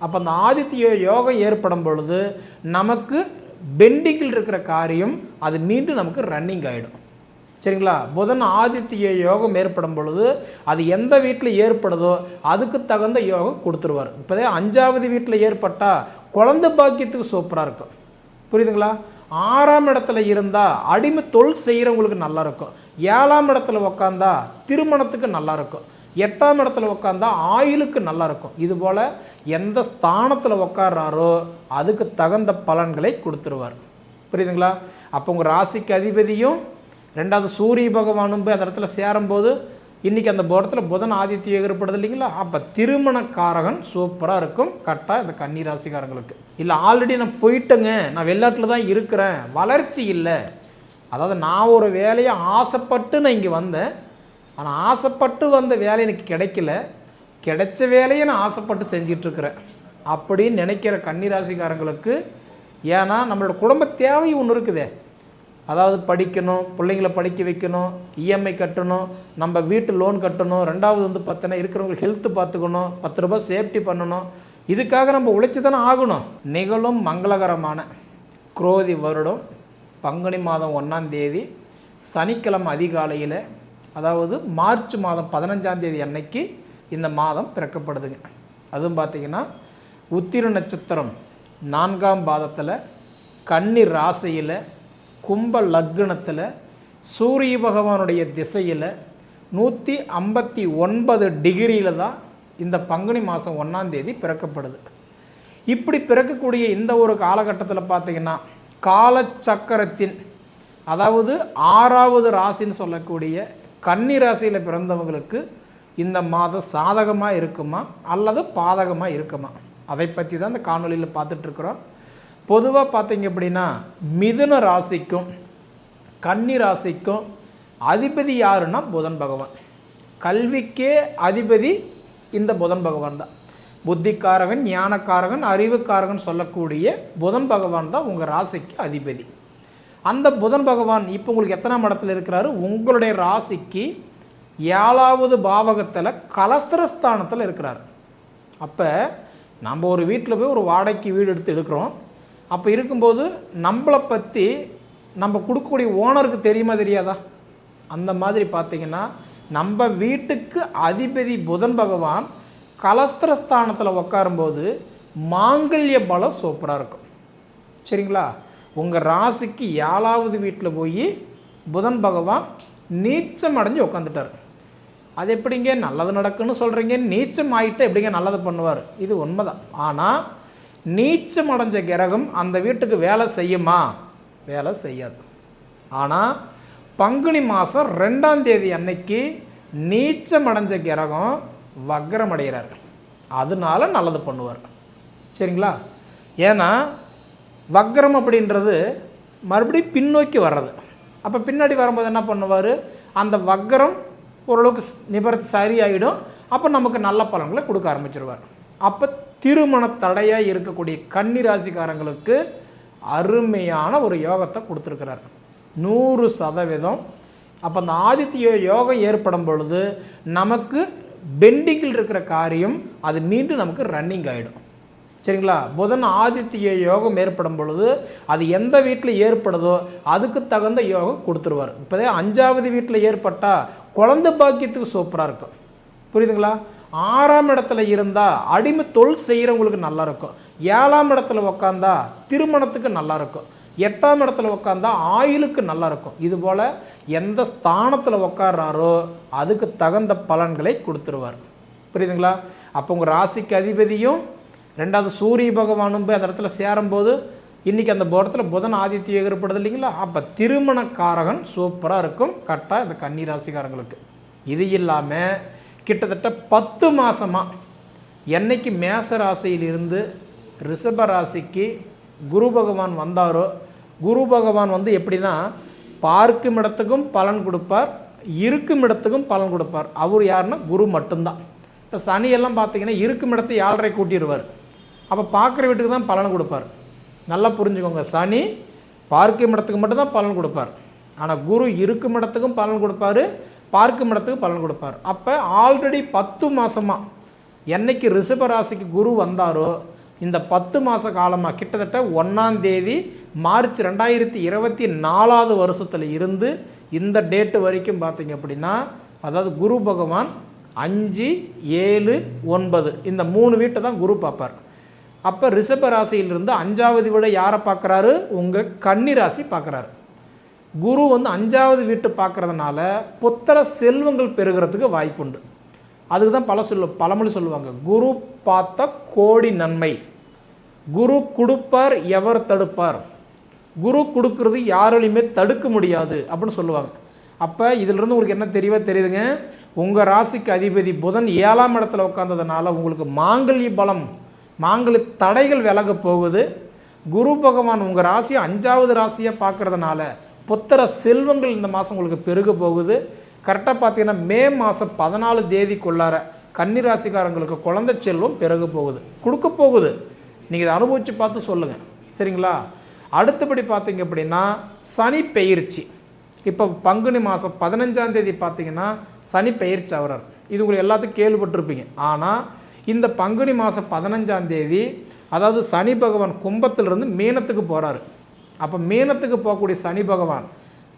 அப்போ அந்த ஆதித்ய யோகம் ஏற்படும் பொழுது நமக்கு பெண்டிங்கில் இருக்கிற காரியம் அது மீண்டும் நமக்கு ரன்னிங் ஆகிடும். சரிங்களா? புதன் ஆதித்ய யோகம் ஏற்படும் பொழுது அது எந்த வீட்டில் ஏற்படுதோ அதுக்கு தகுந்த யோகம் கொடுத்துருவார். இப்போதே 5வது வீட்டில் ஏற்பட்டால் குழந்தை பாக்கியத்துக்கு சூப்பராக இருக்கும். புரியுதுங்களா? 6ஆம் இடத்துல இருந்தால் அடிமை தொழில் செய்கிறவங்களுக்கு நல்லா இருக்கும். 7ஆம் இடத்துல உக்காந்தா திருமணத்துக்கு நல்லா இருக்கும். 8ஆம் இடத்துல உக்காந்தா ஆயுளுக்கு நல்லா இருக்கும். இதுபோல் எந்த ஸ்தானத்தில் உக்காடுறாரோ அதுக்கு தகுந்த பலன்களை கொடுத்துருவார். புரியுதுங்களா? அப்போ உங்கள் ராசிக்கு அதிபதியும் 2வது சூரிய பகவானும் போய் அந்த இடத்துல சேரும்போது இன்றைக்கி அந்த போரத்தில் புதன் ஆதித்யம் ஏற்படுது இல்லைங்களா? அப்போ திருமணக்காரகன் சூப்பராக இருக்கும். கரெக்டாக இந்த கன்னி ராசிக்காரங்களுக்கு. இல்லை ஆல்ரெடி நான் போயிட்டேங்க, நான் வெளிநாட்டில் தான் இருக்கிறேன், வளர்ச்சி இல்லை, அதாவது நான் ஒரு வேலையை ஆசைப்பட்டு நான் இங்கே வந்தேன், ஆனால் ஆசைப்பட்டு வந்த வேலை எனக்கு கிடைக்கல, கிடைச்ச வேலையை நான் ஆசைப்பட்டு செஞ்சிட்ருக்கிறேன் அப்படின்னு நினைக்கிற கன்னிராசிக்காரங்களுக்கு, ஏன்னா நம்மளோட குடும்ப தேவை ஒன்று இருக்குதே, அதாவது படிக்கணும், பிள்ளைங்களை படிக்க வைக்கணும், இஎம்ஐ கட்டணும், நம்ம வீட்டு லோன் கட்டணும், 2வது வந்து பார்த்தோன்னா இருக்கிறவங்களுக்கு ஹெல்த்து பார்த்துக்கணும், 10 ரூபாய் சேஃப்டி பண்ணணும், இதுக்காக நம்ம உழைச்சி தானே ஆகணும். நிகழும் மங்களகரமான குரோதி வருடம் பங்குனி மாதம் 1ஆம் தேதி சனிக்கிழமை அதிகாலையில், அதாவது மார்ச் மாதம் 15ஆம் தேதி அன்னைக்கு இந்த மாதம் பிறக்கப்படுதுங்க. அதுவும் பார்த்திங்கன்னா உத்திர நட்சத்திரம் 4ஆம் பாதத்தில் கன்னி ராசியில் கும்ப லக்னத்தில் சூரிய பகவானுடைய திசையில் 159 டிகிரியில் தான் இந்த பங்குனி மாதம் 1ஆம் தேதி பிறக்கப்படுது. இப்படி பிறக்கக்கூடிய இந்த ஒரு காலகட்டத்தில் பார்த்திங்கன்னா காலச்சக்கரத்தின், அதாவது 6வது ராசின்னு சொல்லக்கூடிய கன்னி ராசியில் பிறந்தவங்களுக்கு இந்த மாதம் சாதகமாக இருக்குமா அல்லது பாதகமாக இருக்குமா, அதை பற்றி தான் இந்த காணொலியில் பார்த்துட்ருக்குறோம். பொதுவாக பார்த்தீங்க அப்படின்னா மிதுன ராசிக்கும் கன்னி ராசிக்கும் அதிபதி யாருன்னா புதன் பகவான். கல்விக்கே அதிபதி இந்த புதன் பகவான் தான். புத்திக்காரகன், ஞானக்காரகன், அறிவுக்காரகன் சொல்லக்கூடிய புதன் பகவான் தான் உங்கள் ராசிக்கு அதிபதி. அந்த புதன் பகவான் இப்போ உங்களுக்கு எத்தனாம் இடத்துல இருக்கிறாரு? உங்களுடைய ராசிக்கு 7வது பாவகத்தில் கலஸ்திரஸ்தானத்தில் இருக்கிறார். அப்போ நம்ம ஒரு வீட்டில் போய் ஒரு வாடகைக்கு வீடு எடுக்கிறோம். அப்போ இருக்கும்போது நம்மளை பற்றி நம்ம கொடுக்கக்கூடிய ஓனருக்கு தெரியுமா தெரியாதா? அந்த மாதிரி பார்த்திங்கன்னா நம்ம வீட்டுக்கு அதிபதி புதன் பகவான் கலஸ்திரஸ்தானத்தில் உட்காரும்போது மாங்கல்ய பலம் சூப்பராக இருக்கும். சரிங்களா? உங்கள் ராசிக்கு 7வது வீட்டில் போய் புதன் பகவான் நீச்சம் அடைஞ்சு உட்காந்துட்டார். அது எப்படிங்க நல்லது நடக்குன்னு சொல்கிறீங்க, நீச்சம் ஆகிட்டு எப்படிங்க நல்லது பண்ணுவார்? இது உண்மைதான். ஆனால் நீச்சம் அடைஞ்ச கிரகம் அந்த வீட்டுக்கு வேலை செய்யுமா? வேலை செய்யாது. ஆனால் பங்குனி மாதம் 2ஆம் தேதி அன்னைக்கு நீச்சம் அடைஞ்ச கிரகம் வக்ரம் அடைகிறார், அதனால நல்லது பண்ணுவார். சரிங்களா? ஏன்னா வக்ரம் அப்படின்றது மறுபடியும் பின்னோக்கி வர்றது. அப்போ பின்னாடி வரும்போது என்ன பண்ணுவார்? அந்த வக்ரம் ஓரளவுக்கு நிபர்த்தி சரியாயிடும். அப்போ நமக்கு நல்ல பலன்களை கொடுக்க ஆரம்பிச்சிருவார். அப்போ திருமண தடையாக இருக்கக்கூடிய கன்னி ராசிக்காரங்களுக்கு அருமையான ஒரு யோகத்தை கொடுத்துருக்கிறார் 100%. அப்போ அந்த ஆதித்ய யோகம் ஏற்படும் பொழுது நமக்கு பெண்டிங்கில் இருக்கிற காரியம் அது மீண்டும் நமக்கு ரன்னிங் ஆகிடும். சரிங்களா? புதன் ஆதித்ய யோகம் ஏற்படும் பொழுது அது எந்த வீட்டில் ஏற்படுதோ அதுக்கு தகுந்த யோகம் கொடுத்துருவார். இப்போதே 5வது வீட்டில் ஏற்பட்டால் குழந்தை பாக்கியத்துக்கு சூப்பராக இருக்கும். புரியுதுங்களா? 6ஆம் இடத்துல இருந்தால் அடிமை தொழில் செய்கிறவங்களுக்கு நல்லா இருக்கும். 7ஆம் இடத்துல உக்காந்தா திருமணத்துக்கு நல்லா இருக்கும். 8ஆம் இடத்துல உக்காந்தா ஆயுளுக்கு நல்லா இருக்கும். இதுபோல் எந்த ஸ்தானத்தில் உக்காடுறாரோ அதுக்கு தகுந்த பலன்களை கொடுத்துருவார். புரியுதுங்களா? அப்போ உங்கள் ராசிக்கு அதிபதியும் 2வது சூரிய பகவானும் போய் அந்த இடத்துல சேரும்போது இன்றைக்கி அந்த போரத்தில் புதன் ஆதித்யம் ஏற்படுது இல்லைங்களா? அப்போ திருமணக்காரகன் சூப்பராக இருக்கும். கரெக்டாக இந்த கன்னி ராசிக்காரங்களுக்கு. இது இல்லாமல் கிட்டத்தட்ட 10 மாதமாக என்னைக்கு மேச ராசியிலிருந்து ரிஷப ராசிக்கு குரு பகவான் வந்தாரோ, குரு பகவான் வந்து எப்படின்னா பார்க்கும் இடத்துக்கும் பலன் கொடுப்பார், இருக்கும் இடத்துக்கும் பலன் கொடுப்பார். அவர் யாருன்னா குரு மட்டும்தான். இப்போ சனியெல்லாம் பார்த்தீங்கன்னா இருக்கும் இடத்தை 7.5 கூட்டிடுவார். அப்போ பார்க்குற வீட்டுக்கு தான் பலன் கொடுப்பார். நல்லா புரிஞ்சுக்கோங்க, சனி பார்க்கும் இடத்துக்கு மட்டும்தான் பலன் கொடுப்பார். ஆனால் குரு இருக்கும் இடத்துக்கும் பலன் கொடுப்பார், பார்க்கும் இடத்துக்கு பலன் கொடுப்பார். அப்போ ஆல்ரெடி 10 மாதமாக என்னைக்கு ரிஷப ராசிக்கு குரு வந்தாரோ இந்த 10 மாத காலமாக கிட்டத்தட்ட 1ஆம் தேதி மார்ச் 2024 வருஷத்தில் இருந்து இந்த டேட்டு வரைக்கும் பார்த்தீங்க அப்படின்னா, அதாவது குரு பகவான் 5, 7, 9 இந்த 3 வீட்டை தான் குரு பார்ப்பார். அப்போ ரிஷப ராசியிலிருந்து 5வது வீடை யாரை பார்க்குறாரு? உங்கள் கன்னி ராசி பார்க்குறாரு. குரு வந்து 5வது வீட்டு பார்க்குறதுனால புத்திர செல்வங்கள் பெறுகிறதுக்கு வாய்ப்புண்டு. அதுக்கு தான் பழமொழி சொல்லுவாங்க, குரு பார்த்த கோடி நன்மை, குரு கொடுப்பார் எவர் தடுப்பார், குரு கொடுக்கறது யாராலையுமே தடுக்க முடியாது அப்படின்னு சொல்லுவாங்க. அப்போ இதிலிருந்து உங்களுக்கு என்ன தெரியுதுங்க, உங்கள் ராசிக்கு அதிபதி புதன் 7ஆம் இடத்துல உட்கார்ந்ததுனால உங்களுக்கு மாங்கல்ய பலம், மாங்கல்ய தடைகள் விலக போகுது. குரு பகவான் உங்கள் ராசியை 5வது ராசியாக பார்க்குறதுனால புத்திர செல்வங்கள் இந்த மாதம் உங்களுக்கு பெருக போகுது. கரெக்டாக பார்த்தீங்கன்னா மே மாதம் 14 தேதிக்குள்ளார கன்னி ராசிக்காரங்களுக்கு குழந்தை செல்வம் பெருக போகுது, கொடுக்க போகுது. நீங்கள் இதை அனுபவித்து பார்த்து சொல்லுங்கள், சரிங்களா? அடுத்தபடி பார்த்தீங்க அப்படின்னா சனி பெயர்ச்சி. இப்போ பங்குனி மாதம் 15ஆம் தேதி பார்த்தீங்கன்னா சனி பெயர்ச்சி ஆகிறார். இது உங்களுக்கு எல்லாத்துக்கும் கேள்விப்பட்டிருப்பீங்க. ஆனால் இந்த பங்குனி மாதம் 15ஆம் தேதி அதாவது சனி பகவான் கும்பத்திலிருந்து மீனத்துக்கு போகிறாரு. அப்போ மீனத்துக்கு போகக்கூடிய சனி பகவான்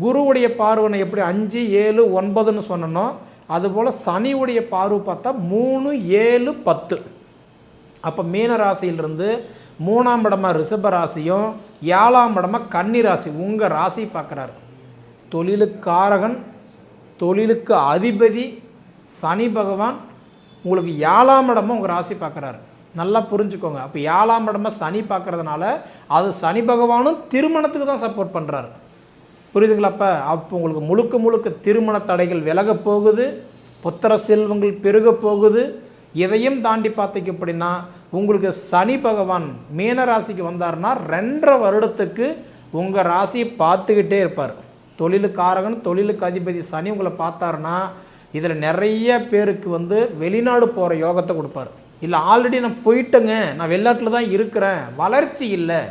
குருவுடைய பார்வனை எப்படி 5, 7, 9ன்னு சொன்னனோ அதுபோல் சனியுடைய பார்வை பார்த்தா 3, 7, 10. அப்போ மீன ராசியிலிருந்து 3ஆம் இடமா ரிஷப ராசியும் 7ஆம் இடமா கன்னி ராசி உங்கள் ராசி பார்க்குறாரு. தொழிலுக்காரகன், தொழிலுக்கு அதிபதி சனி பகவான் உங்களுக்கு 7ஆம் இடமா உங்கள் ராசி பார்க்குறாரு. நல்லா புரிஞ்சுக்கோங்க. அப்போ 7ஆம் இடமா சனி பார்க்குறதுனால அது சனி பகவானும் திருமணத்துக்கு தான் சப்போர்ட் பண்ணுறாரு. புரியுதுங்களா? அப்போ உங்களுக்கு முழுக்க திருமண தடைகள் விலக போகுது, புத்திர செல்வங்கள் பெருக போகுது. இதையும் தாண்டி பார்த்தீங்க அப்படின்னா உங்களுக்கு சனி பகவான் மீன ராசிக்கு வந்தார்னா 2.5 வருடத்துக்கு உங்கள் ராசியை பார்த்துக்கிட்டே இருப்பார். தொழிலுக்காரகன், தொழிலுக்கு அதிபதி சனி உங்களை பார்த்தாருன்னா இதில் நிறைய பேருக்கு வந்து வெளிநாடு போகிற யோகத்தை கொடுப்பார். இல்லை ஆல்ரெடி நான் போயிட்டேங்க, நான் வெளிநாட்டில் தான் இருக்கிறேன், வளர்ச்சி இல்லை,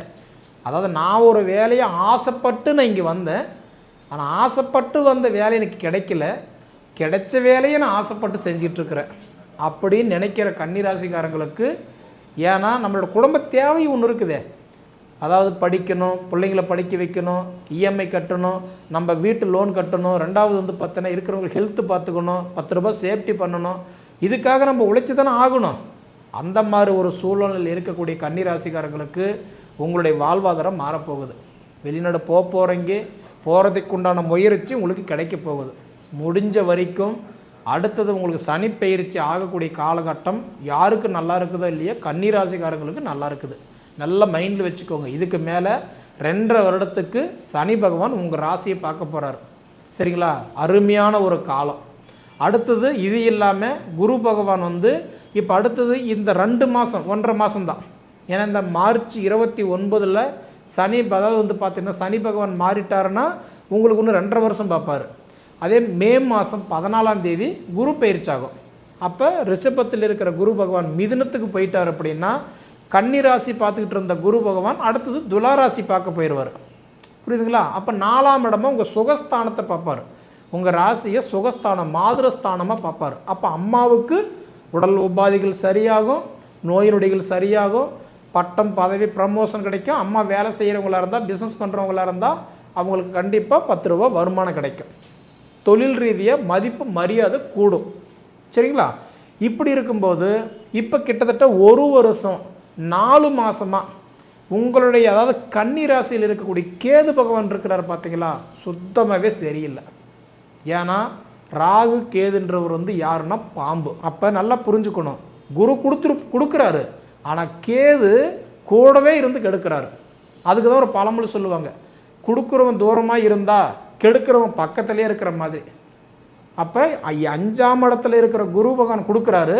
அதாவது நான் ஒரு வேலையை ஆசைப்பட்டு நான் இங்கே வந்தேன், ஆனால் ஆசைப்பட்டு வந்த வேலை எனக்கு கிடைக்கல, கிடைச்ச வேலையை நான் ஆசைப்பட்டு செஞ்சிட்ருக்கிறேன் அப்படின்னு நினைக்கிற கன்னிராசிக்காரங்களுக்கு, ஏன்னா நம்மளோட குடும்ப தேவை ஒன்று இருக்குதே, அதாவது படிக்கணும், பிள்ளைங்களை படிக்க வைக்கணும், இஎம்ஐ கட்டணும், நம்ம வீட்டு லோன் கட்டணும், 2வது வந்து பார்த்தோன்னா இருக்கிறவங்களுக்கு ஹெல்த்து பார்த்துக்கணும், 10 ரூபாய் சேஃப்டி பண்ணணும், இதுக்காக நம்ம உழைச்சி தானே ஆகணும். அந்த மாதிரி ஒரு சூழ்நிலையில் இருக்கக்கூடிய கன்னிராசிக்காரங்களுக்கு உங்களுடைய வாழ்வாதாரம் மாறப்போகுது. வெளிநாடு போகிறதுக்கு உண்டான முயற்சி உங்களுக்கு கிடைக்க போகுது. முடிஞ்ச வரைக்கும் அடுத்தது உங்களுக்கு சனி பெயர்ச்சி ஆகக்கூடிய காலகட்டம் யாருக்கு நல்லா இருக்குதோ இல்லையோ கன்னிராசிக்காரங்களுக்கு நல்லா இருக்குது. நல்ல மைண்டில் வச்சுக்கோங்க. இதுக்கு மேலே 2.5 வருடத்துக்கு சனி பகவான் உங்கள் ராசியை பார்க்க போகிறார். சரிங்களா? அருமையான ஒரு காலம். அடுத்தது இது இல்லாமல் குரு பகவான் வந்து இப்போ அடுத்தது இந்த 2 மாதம் 1.5 மாதம்தான். ஏன்னா இந்த மார்ச் 29 சனி, அதாவது வந்து பார்த்திங்கன்னா சனி பகவான் மாறிட்டாருன்னா உங்களுக்கு இன்னும் 2.5 வருஷம் பார்ப்பார். அதே மே மாதம் 14ஆம் தேதி குரு பயிற்சியாகும். அப்போ ரிஷபத்தில் இருக்கிற குரு பகவான் மிதுனத்துக்கு போயிட்டார் அப்படின்னா கன்னிராசி பார்த்துக்கிட்டு இருந்த குரு பகவான் அடுத்தது துளாராசி பார்க்க போயிடுவார். புரியுதுங்களா? அப்போ 4ஆம் இடமா உங்கள் சுகஸ்தானத்தை பார்ப்பார். உங்கள் ராசியை சுகஸ்தானம், மாதிரஸ்தானமாக பார்ப்பார். அப்போ அம்மாவுக்கு உடல் உபாதிகள் சரியாகும், நோய் நொடிகள் சரியாகும், பட்டம் பதவி ப்ரமோஷன் கிடைக்கும். அம்மா வேலை செய்கிறவங்களா இருந்தால், பிஸ்னஸ் பண்ணுறவங்களா இருந்தால் அவங்களுக்கு கண்டிப்பாக 10 ரூபா வருமானம் கிடைக்கும். தொழில் ரீதியாக மதிப்பு மரியாதை கூடும். சரிங்களா? இப்படி இருக்கும்போது இப்போ கிட்டத்தட்ட 1 வருஷம் 4 மாதமாக உங்களுடைய, அதாவது கன்னி ராசியில் இருக்கக்கூடிய கேது பகவான் இருக்கிறார் பார்த்தீங்களா, சுத்தமாகவே சரியில்லை. ஏன்னா ராகு கேதுன்றவர் வந்து யாருன்னா பாம்பு. அப்போ நல்லா புரிஞ்சுக்கணும், குரு கொடுக்குறாரு, ஆனால் கேது கூடவே இருந்து கெடுக்கிறாரு. அதுக்கு தான் ஒரு பழமொழி சொல்லுவாங்க, கொடுக்குறவன் தூரமாக இருந்தால் கெடுக்கிறவன் பக்கத்துலேயே இருக்கிற மாதிரி. அப்போ 5ஆம் இடத்துல இருக்கிற குரு பகவான் கொடுக்குறாரு,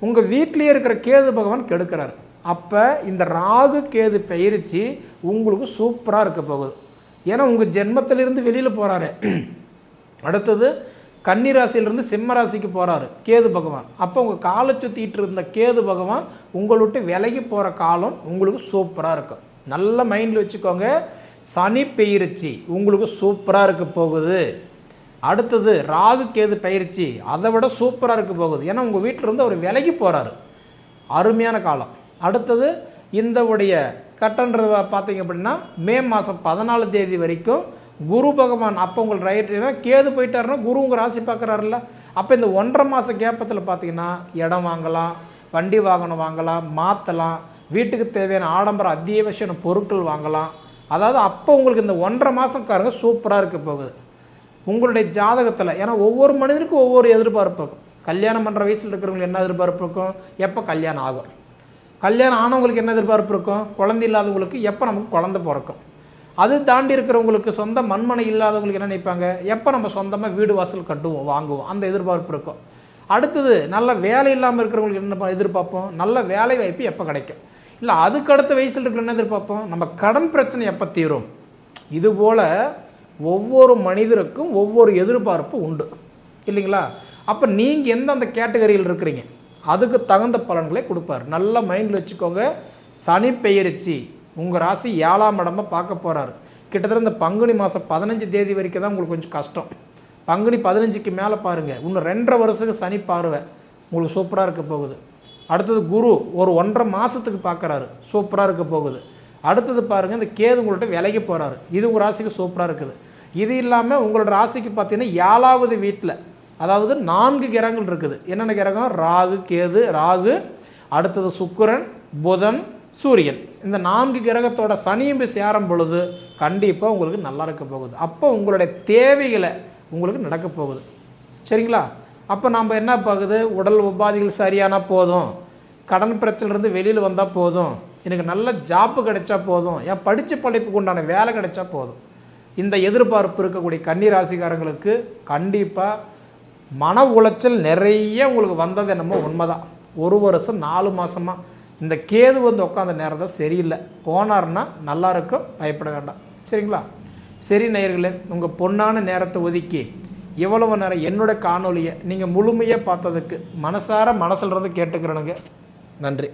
உங்கள் வீட்டிலேயே இருக்கிற கேது பகவான் கெடுக்கிறாரு. அப்போ இந்த ராகு கேது பயிற்சி உங்களுக்கு சூப்பராக இருக்க போகுது. ஏன்னா உங்கள் ஜென்மத்திலிருந்து வெளியில் போகிறாரு. அடுத்தது கன்னிராசியிலிருந்து சிம்ம ராசிக்கு போகிறாரு கேது பகவான். அப்போ உங்கள் காலை சுற்றிட்டு இருந்த கேது பகவான் உங்களை விட்டு விலகி போகிற காலம் உங்களுக்கு சூப்பராக இருக்கும். நல்ல மைண்டில் வச்சுக்கோங்க. சனி பயிற்சி உங்களுக்கு சூப்பராக இருக்க போகுது. அடுத்தது ராகு கேது பயிற்சி அதை விட சூப்பராக இருக்க போகுது. ஏன்னா உங்கள் வீட்டில் இருந்து அவர் விலகி போகிறாரு. அருமையான காலம். அடுத்தது இந்த உடைய கட்டன்றது பார்த்தீங்க அப்படின்னா மே மாதம் 14 தேதி வரைக்கும் குரு பகவான் அப்போ உங்களுக்கு ரைட்டுனா கேது போயிட்டாருன்னா குரு உங்கள் ராசி பார்க்குறாருல்ல. அப்போ இந்த 1.5 மாத கேப்பத்தில் பார்த்தீங்கன்னா இடம் வாங்கலாம், வண்டி வாகனம் வாங்கலாம், மாற்றலாம், வீட்டுக்கு தேவையான ஆடம்பர அத்தியாவசிய பொருட்கள் வாங்கலாம். அதாவது அப்போ உங்களுக்கு இந்த 1.5 மாதக்காரங்க சூப்பராக இருக்க போகுது உங்களுடைய ஜாதகத்தில். ஏன்னா ஒவ்வொரு மனிதனுக்கும் ஒவ்வொரு எதிர்பார்ப்பு இருக்கும். கல்யாணம் பண்ணுற வயசில் இருக்கிறவங்களுக்கு என்ன எதிர்பார்ப்பு இருக்கும், எப்போ கல்யாணம் ஆகும். கல்யாணம் ஆனவங்களுக்கு என்ன எதிர்பார்ப்பு இருக்கும், குழந்தை இல்லாதவங்களுக்கு எப்போ நமக்கு குழந்தை பிறக்கும். அது தாண்டி இருக்கிறவங்களுக்கு சொந்த மண்மனை இல்லாதவங்களுக்கு என்ன நினைப்பாங்க, எப்போ நம்ம சொந்தமாக வீடு வாசல் கட்டுவோம் வாங்குவோம், அந்த எதிர்பார்ப்பு இருக்கும். அடுத்தது நல்ல வேலை இல்லாமல் இருக்கிறவங்களுக்கு என்ன எதிர்பார்ப்போம், நல்ல வேலை வாய்ப்பு எப்போ கிடைக்கும். இல்லை அதுக்கு அடுத்த வயசில் இருக்கிற என்ன எதிர்பார்ப்போம், நம்ம கடன் பிரச்சனை எப்போ தீரும். இதுபோல் ஒவ்வொரு மனிதருக்கும் ஒவ்வொரு எதிர்பார்ப்பு உண்டு இல்லைங்களா. அப்போ நீங்கள் எந்தெந்த கேட்டகரியில் இருக்கிறீங்க அதுக்கு தகுந்த பலன்களை கொடுப்பார். நல்ல மைண்டில் வச்சுக்கோங்க. சனி பெயர்ச்சி உங்கள் ராசி 7ஆம் இடமா பார்க்க போகிறாரு. கிட்டத்தட்ட இந்த பங்குனி மாதம் 15 தேதி வரைக்கும் தான் உங்களுக்கு கொஞ்சம் கஷ்டம். பங்குனி 15க்கு மேலே பாருங்கள், இன்னும் 2.5 வருஷத்துக்கு சனி பார்வை உங்களுக்கு சூப்பராக இருக்க போகுது. அடுத்தது குரு ஒரு 1.5 மாதத்துக்கு பார்க்குறாரு, சூப்பராக இருக்க போகுது. அடுத்தது பாருங்கள், இந்த கேது உங்கள்கிட்ட விலைக்கு போகிறாரு, இது உங்கள் ராசிக்கு சூப்பராக இருக்குது. இது இல்லாமல் உங்களோட ராசிக்கு பார்த்தீங்கன்னா 7ஆவது வீட்டில் அதாவது 4 கிரகங்கள் இருக்குது. என்னென்ன கிரகம், ராகு கேது, ராகு அடுத்தது சுக்கிரன் புதன் சூரியன். இந்த 4 கிரகத்தோட சனியும் போய் சேரும் பொழுது கண்டிப்பாக உங்களுக்கு நல்லா இருக்க போகுது. அப்போ உங்களுடைய தேவைகளை உங்களுக்கு நடக்க போகுது சரிங்களா. அப்போ நம்ம என்ன பார்க்குது, உடல் உபாதிகள் சரியானா போதும், கடன் பிரச்சனைலேருந்து வெளியில் வந்தால் போதும், எனக்கு நல்ல ஜாப்பு கிடைச்சா போதும், என் படித்த படிப்புக்கு உண்டான வேலை கிடைச்சா போதும். இந்த எதிர்பார்ப்பு இருக்கக்கூடிய கன்னி ராசிக்காரங்களுக்கு கண்டிப்பாக மன உளைச்சல் நிறைய உங்களுக்கு வந்தது என்னமோ உண்மைதான். 1 வருஷம் 4 மாதமாக இந்த கேது வந்து உட்காந்த நேரம் தான் சரியில்லை. போனார்னா நல்லா இருக்கும், பயப்பட வேண்டாம் சரிங்களா. சரி நேயர்களே, உங்கள் பொன்னான நேரத்தை ஒதுக்கி எவ்வளவு நேரம் என்னோட காணொலியை நீங்கள் முழுமையாக பார்த்ததுக்கு மனசார மனசில் இருந்து கேட்டுக்கிறேனுங்க. நன்றி.